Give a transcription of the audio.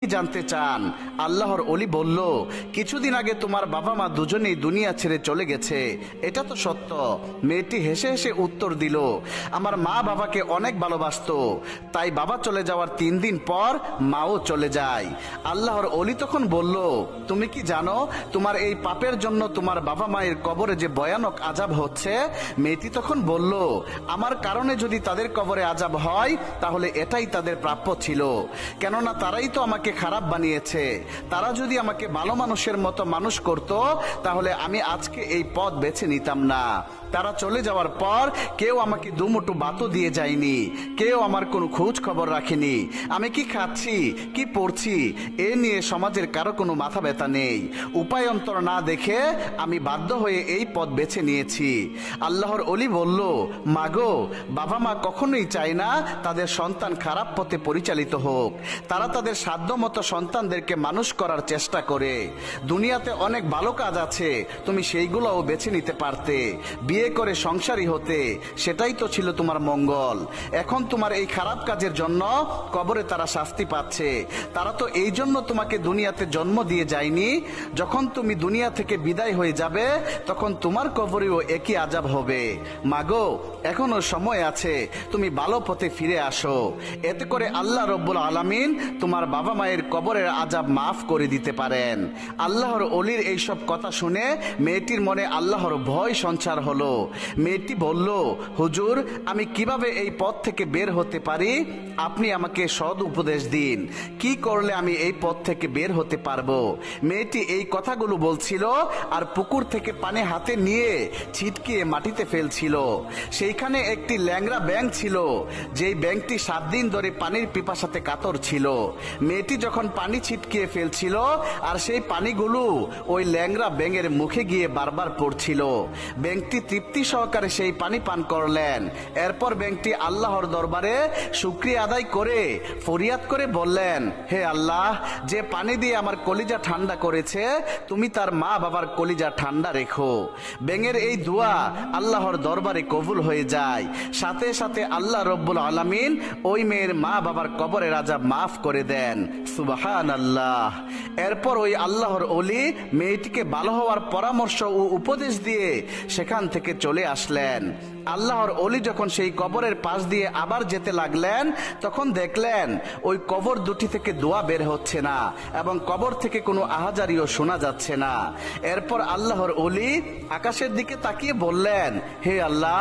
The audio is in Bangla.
জানতে চান। আল্লাহর অলি বলল, কিছুদিন আগে তোমার বাবা মা দুজনেই দুনিয়া ছেড়ে চলে গেছে, এটা তো সত্য। মেয়েটি হেসে হেসে উত্তর দিল, আমার মা বাবাকে অনেক ভালোবাসতো, তাই বাবা চলে যাওয়ার 3 দিন পর মাও চলে যায়। আল্লাহর অলি তখন বলল, তুমি কি জানো তোমার এই পাপের জন্য তোমার বাবা মায়ের কবরে যে ভয়ানক আযাব হচ্ছে? মেয়েটি তখন বলল, আমার কারণে যদি তাদের কবরে আযাব হয় তাহলে এটাই তাদের প্রাপ্য ছিল, কেননা তারাই তো আমাকে খারাপ বানিয়েছে। তারা যদি আমাকে ভালো মানুষের মতো মানুষ করত তাহলে আমি আজকে এই পথ বেছে নিতাম না। তারা চলে যাওয়ার পর কেউ আমাকে দুমুঠো ভাতও দিয়ে যায়নি, কেউ আমার কোনো খোঁজ খবর রাখেনি। আমি কি খাচ্ছি, কি পড়ছি, এ নিয়ে সমাজের কারো কোনো মাথা ব্যথা নেই। উপায়ন্তর না দেখে আমি বাধ্য হয়ে এই পথ বেছে নিয়েছি। আল্লাহর অলি বলল, মাগো, বাবা মা কখনোই চায় না তাদের সন্তান খারাপ পথে পরিচালিত হোক। তারা তাদের সাধ্যমতো সন্তানদেরকে মানুষ করার চেষ্টা করে। দুনিয়াতে অনেক ভালো কাজ আছে, তুমি সেইগুলোও বেছে নিতে পারতে, বিয়ে করে সংসারী হতে, সেটাই তো ছিল তোমার মঙ্গল। এখন তোমার এই খারাপ কাজের জন্য কবরে তারা শাস্তি পাচ্ছে। তারা তো এই জন্য তোমাকে দুনিয়াতে জন্ম দিয়ে যায়নি। যখন তুমি দুনিয়া থেকে বিদায় হয়ে যাবে তখন তোমার কবরেও একই আযাব হবে। মাগো, এখনো সময় আছে, তুমি ভালো পথে ফিরে আসো। এতে করে আল্লাহ রব্বুল আলামিন তোমার বাবা মায়ের কবরের আযাব মাফ করে দিতে পারেন। আল্লাহর অলির এইসব কথা শুনে মেয়েটির মনে আল্লাহর ভয় সঞ্চার হলো। মেয়েটি বলল, হুজুর, আমি কিভাবে এই পথ থেকে বের হতে পারি? আপনি আমাকে সৎ উপদেশ দিন, কি করলে আমি এই পথ থেকে বের হতে পারবো? মেয়েটি এই কথাগুলো বলছিল আর পুকুর থেকে পানি হাতে নিয়ে ছিটকিয়ে মাটিতে ফেলছিল। সেইখানে একটি ল্যাংড়া ব্যাঙ ছিল, যেই ব্যাঙটি 7 দিন ধরে পানির পিপাসাতে কাতর ছিল। মেয়েটি যখন পানি ছিটকিয়ে ফেলছিল আর সেই পানিগুলো ওই ল্যাংড়া ব্যাঙের মুখে গিয়ে বারবার পড়ছিল, ব্যাঙটি তৃপ্তি সহকারে সেই পানি পান করলেন। এরপর ব্যাঙটি আল্লাহর দরবারে শুকরিয়া আদায় করে ফরিয়াদ করে বললেন, হে আল্লাহ, যে পানি দিয়ে আমার কলিজা ঠান্ডা করেছে, তুমি তার মা বাবার কলিজা ঠান্ডা রেখো। ব্যাঙের এই দোয়া আল্লাহর দরবারে কবুল হয়ে যায়। সাথে সাথে আল্লাহ রব্বুল আলামিন ওই মেয়ের মা বাবার কবরের আযাব মাফ করে দেন। সুবহানাল্লাহ। এরপর ওই আল্লাহর অলি মেয়েটিকে ভালো হওয়ার পরামর্শ ও উপদেশ দিয়ে সেখান থেকে চলে আসলেন। আল্লাহর অলি যখন সেই কবরের পাশ দিয়ে আবার যেতে লাগলেন তখন দেখলেন ওই কবর দুটি থেকে দোয়া বের হচ্ছে না এবং কবর থেকে কোনো আহাজারিও শোনা যাচ্ছে না। এরপর আল্লাহর অলি আকাশের দিকে তাকিয়ে বললেন, হে আল্লাহ,